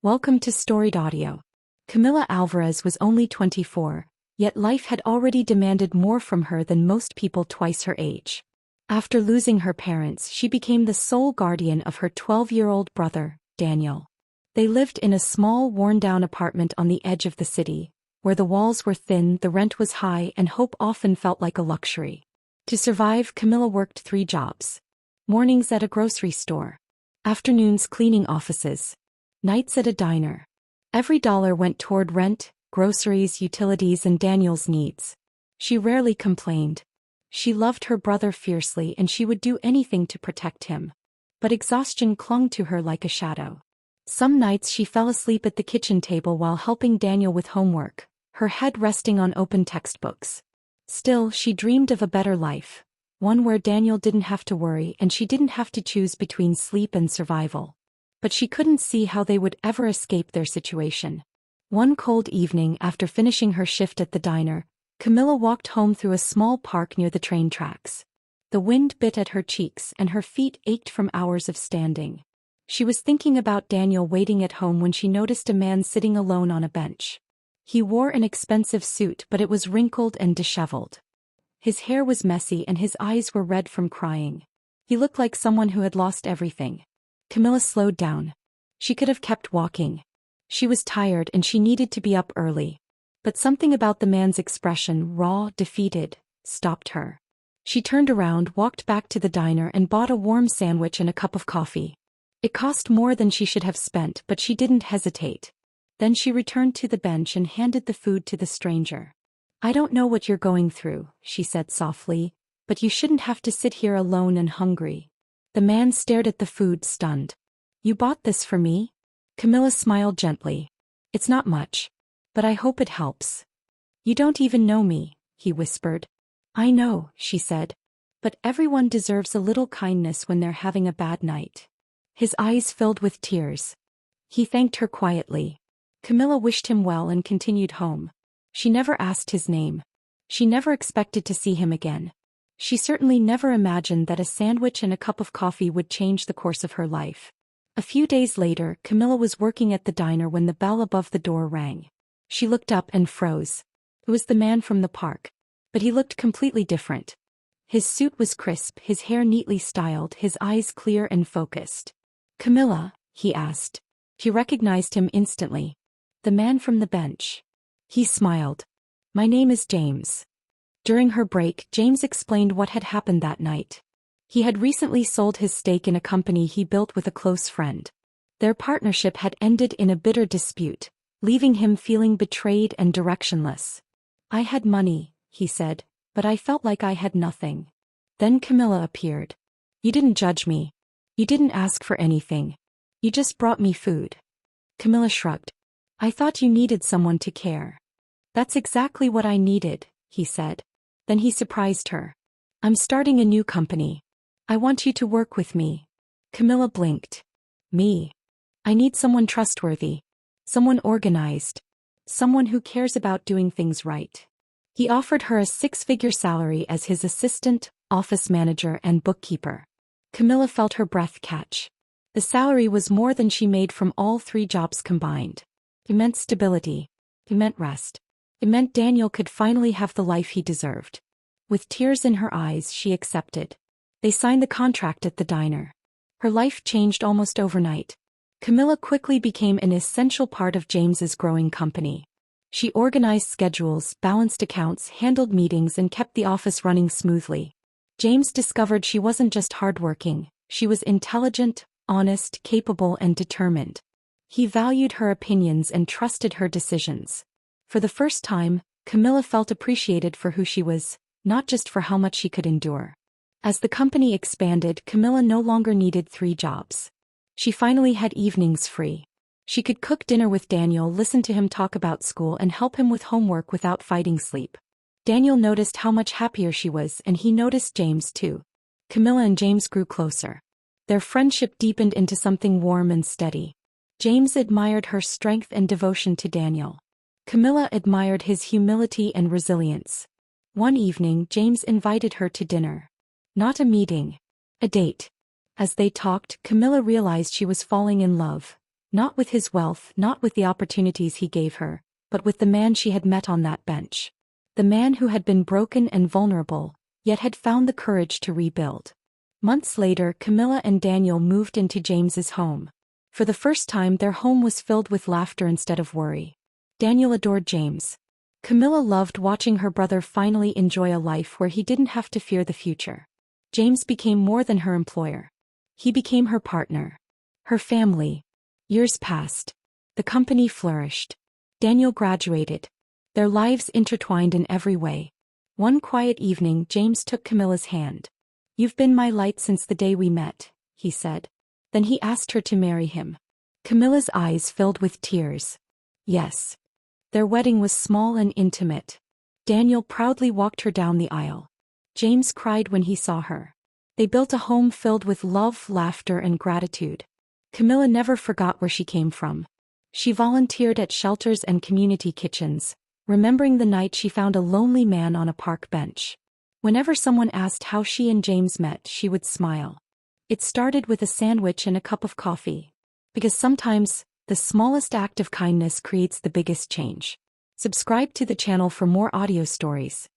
Welcome to Storied Audio. Camilla Alvarez was only 24, yet life had already demanded more from her than most people twice her age. After losing her parents, she became the sole guardian of her 12-year-old brother, Daniel. They lived in a small, worn-down apartment on the edge of the city, where the walls were thin, the rent was high, and hope often felt like a luxury. To survive, Camilla worked 3 jobs. Mornings at a grocery store. Afternoons cleaning offices. Nights at a diner. Every dollar went toward rent, groceries, utilities, and Daniel's needs. She rarely complained. She loved her brother fiercely and she would do anything to protect him. But exhaustion clung to her like a shadow. Some nights she fell asleep at the kitchen table while helping Daniel with homework, her head resting on open textbooks. Still, she dreamed of a better life, one where Daniel didn't have to worry and she didn't have to choose between sleep and survival. But she couldn't see how they would ever escape their situation. One cold evening after finishing her shift at the diner, Camilla walked home through a small park near the train tracks. The wind bit at her cheeks and her feet ached from hours of standing. She was thinking about Daniel waiting at home when she noticed a man sitting alone on a bench. He wore an expensive suit, but it was wrinkled and disheveled. His hair was messy and his eyes were red from crying. He looked like someone who had lost everything. Camilla slowed down. She could have kept walking. She was tired and she needed to be up early. But something about the man's expression, raw, defeated, stopped her. She turned around, walked back to the diner and bought a warm sandwich and a cup of coffee. It cost more than she should have spent, but she didn't hesitate. Then she returned to the bench and handed the food to the stranger. "I don't know what you're going through," she said softly, "but you shouldn't have to sit here alone and hungry." The man stared at the food, stunned. "You bought this for me?" Camilla smiled gently. "It's not much. But I hope it helps." "You don't even know me," he whispered. "I know," she said. "But everyone deserves a little kindness when they're having a bad night." His eyes filled with tears. He thanked her quietly. Camilla wished him well and continued home. She never asked his name. She never expected to see him again. She certainly never imagined that a sandwich and a cup of coffee would change the course of her life. A few days later, Camilla was working at the diner when the bell above the door rang. She looked up and froze. It was the man from the park. But he looked completely different. His suit was crisp, his hair neatly styled, his eyes clear and focused. "Camilla?" he asked. She recognized him instantly. The man from the bench. He smiled. "My name is James." During her break, James explained what had happened that night. He had recently sold his stake in a company he built with a close friend. Their partnership had ended in a bitter dispute, leaving him feeling betrayed and directionless. "I had money," he said, "but I felt like I had nothing." Then Camilla appeared. "You didn't judge me. You didn't ask for anything. You just brought me food." Camilla shrugged. "I thought you needed someone to care." "That's exactly what I needed," he said. Then he surprised her. "I'm starting a new company. I want you to work with me." Camilla blinked. "Me? I need someone trustworthy. Someone organized. Someone who cares about doing things right." He offered her a 6-figure salary as his assistant, office manager, and bookkeeper. Camilla felt her breath catch. The salary was more than she made from all 3 jobs combined. It meant stability. It meant rest. It meant Daniel could finally have the life he deserved. With tears in her eyes, she accepted. They signed the contract at the diner. Her life changed almost overnight. Camilla quickly became an essential part of James's growing company. She organized schedules, balanced accounts, handled meetings, and kept the office running smoothly. James discovered she wasn't just hardworking, she was intelligent, honest, capable, and determined. He valued her opinions and trusted her decisions. For the first time, Camilla felt appreciated for who she was, not just for how much she could endure. As the company expanded, Camilla no longer needed 3 jobs. She finally had evenings free. She could cook dinner with Daniel, listen to him talk about school, and help him with homework without fighting sleep. Daniel noticed how much happier she was, and he noticed James too. Camilla and James grew closer. Their friendship deepened into something warm and steady. James admired her strength and devotion to Daniel. Camilla admired his humility and resilience. One evening, James invited her to dinner. Not a meeting. A date. As they talked, Camilla realized she was falling in love. Not with his wealth, not with the opportunities he gave her, but with the man she had met on that bench. The man who had been broken and vulnerable, yet had found the courage to rebuild. Months later, Camilla and Daniel moved into James's home. For the first time, their home was filled with laughter instead of worry. Daniel adored James. Camilla loved watching her brother finally enjoy a life where he didn't have to fear the future. James became more than her employer. He became her partner. Her family. Years passed. The company flourished. Daniel graduated. Their lives intertwined in every way. One quiet evening, James took Camilla's hand. "You've been my light since the day we met," he said. Then he asked her to marry him. Camilla's eyes filled with tears. Yes. Their wedding was small and intimate. Daniel proudly walked her down the aisle. James cried when he saw her. They built a home filled with love, laughter, and gratitude. Camilla never forgot where she came from. She volunteered at shelters and community kitchens, remembering the night she found a lonely man on a park bench. Whenever someone asked how she and James met, she would smile. It started with a sandwich and a cup of coffee. Because sometimes, the smallest act of kindness creates the biggest change. Subscribe to the channel for more audio stories.